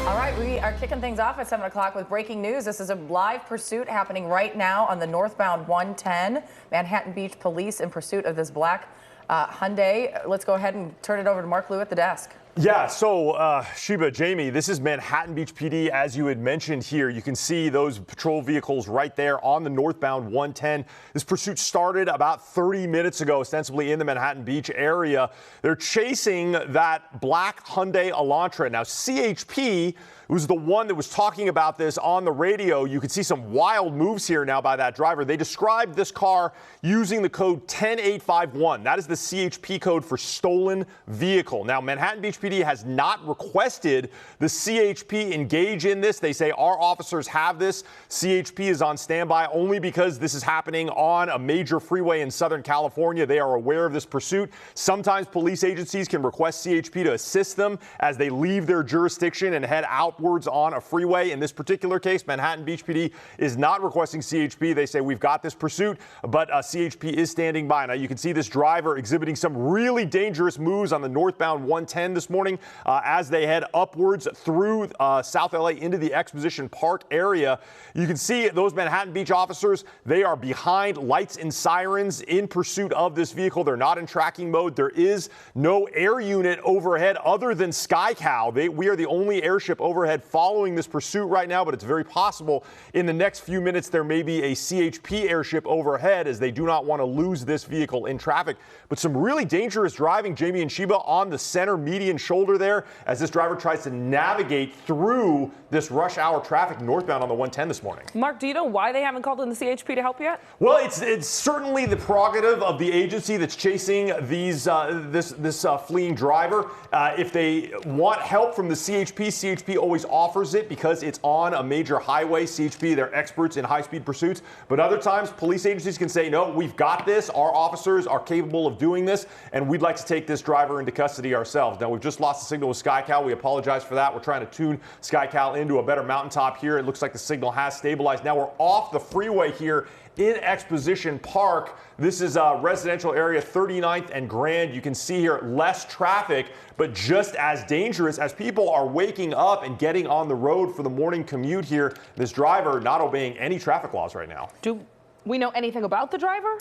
All right, we are kicking things off at 7 o'clock with breaking news. This is a live pursuit happening right now on the northbound 110. Manhattan Beach Police in pursuit of this black Hyundai. Let's go ahead and turn it over to Mark Liu at the desk. Yeah, so Sheba, Jamie, this is Manhattan Beach PD, as you had mentioned here. You can see those patrol vehicles right there on the northbound 110. This pursuit started about 30 minutes ago, ostensibly in the Manhattan Beach area. They're chasing that black Hyundai Elantra. Now, CHP was the one that was talking about this on the radio. You can see some wild moves here now by that driver. They described this car using the code 10851. That is the CHP code for stolen vehicle. Now, Manhattan Beach PD has not requested the CHP engage in this. They say our officers have this. CHP is on standby only because this is happening on a major freeway in Southern California. They are aware of this pursuit. Sometimes police agencies can request CHP to assist them as they leave their jurisdiction and head outwards on a freeway. In this particular case, Manhattan Beach PD is not requesting CHP. They say we've got this pursuit, but CHP is standing by. Now, you can see this driver exhibiting some really dangerous moves on the northbound 110 this morning as they head upwards through South LA into the Exposition Park area. You can see those Manhattan Beach officers. They are behind lights and sirens in pursuit of this vehicle. They're not in tracking mode. There is no air unit overhead other than SkyCal. We are the only airship overhead following this pursuit right now, but it's very possible in the next few minutes there may be a CHP airship overhead as they do not want to lose this vehicle in traffic. But some really dangerous driving, Jamie and Sheba, on the center median shoulder there as this driver tries to navigate through this rush hour traffic northbound on the 110 this morning. Mark, do you know why they haven't called in the CHP to help yet? Well, it's certainly the prerogative of the agency that's chasing these this fleeing driver. If they want help from the CHP always offers it because it's on a major highway. CHP, they're experts in high-speed pursuits. But other times, police agencies can say, no, we've got this. Our officers are capable of doing this, and we'd like to take this driver into custody ourselves. Now, we've just lost the signal with SkyCal. We apologize for that. We're trying to tune SkyCal into a better mountaintop here. It looks like the signal has stabilized. Now we're off the freeway here in Exposition Park. This is a residential area, 39th and Grand. You can see here less traffic, but just as dangerous as people are waking up and getting on the road for the morning commute here. This driver not obeying any traffic laws right now. Do we know anything about the driver?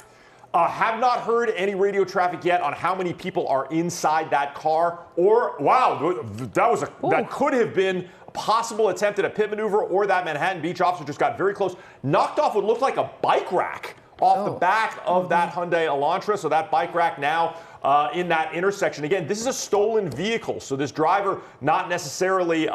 Have not heard any radio traffic yet on how many people are inside that car. Or, wow, that could have been a possible attempt at a pit maneuver, or that Manhattan Beach officer just got very close, knocked off what looked like a bike rack off the back of that Hyundai Elantra. So that bike rack now in that intersection. Again, this is a stolen vehicle, so this driver not necessarily,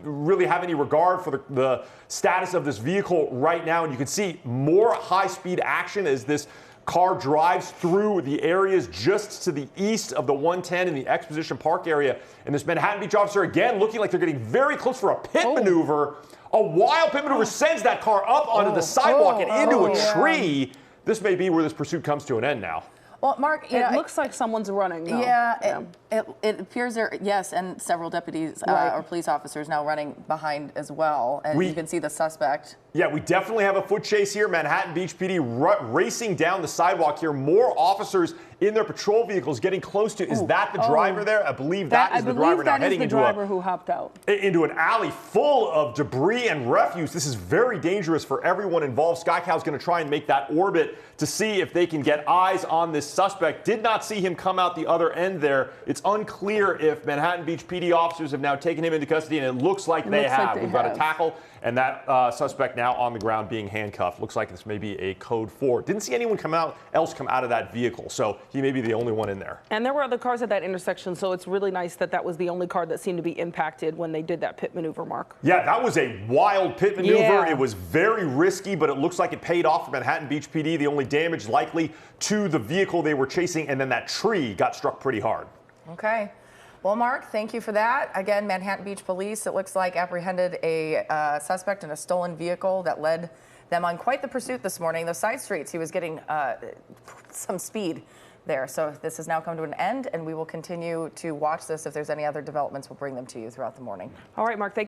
really have any regard for the status of this vehicle right now. And you can see more high-speed action as this car drives through the areas just to the east of the 110 in the Exposition Park area. And this Manhattan Beach officer, again, looking like they're getting very close for a pit maneuver. A wild pit maneuver sends that car up onto the sidewalk and into a tree. This may be where this pursuit comes to an end now. Well, Mark, it looks like someone's running. Though. Yeah, it appears there, yes, and several deputies or police officers now running behind as well. And you can see the suspect. Yeah, we definitely have a foot chase here. Manhattan Beach PD racing down the sidewalk here. More officers in their patrol vehicles getting close to. Is that the driver there? I believe that is the driver now heading into who hopped out into an alley full of debris and refuse. This is very dangerous for everyone involved. SkyCal is going to try and make that orbit to see if they can get eyes on this suspect. Did not see him come out the other end there. It's unclear if Manhattan Beach PD officers have now taken him into custody, and it looks like they have. We've got a tackle, and that suspect now on the ground being handcuffed. Looks like this may be a code 4. Didn't see anyone else come out of that vehicle, so he may be the only one in there. And there were other cars at that intersection, so it's really nice that that was the only car that seemed to be impacted when they did that pit maneuver, Mark. Yeah, that was a wild pit maneuver. Yeah. It was very risky, but it looks like it paid off for Manhattan Beach PD. The only damage likely to the vehicle they were chasing, and then that tree got struck pretty hard. Okay. Well, Mark, thank you for that. Again, Manhattan Beach Police, it looks like, apprehended a suspect in a stolen vehicle that led them on quite the pursuit this morning. The side streets, he was getting some speed there. So this has now come to an end, and we will continue to watch this. If there's any other developments, we'll bring them to you throughout the morning. All right, Mark, thank you.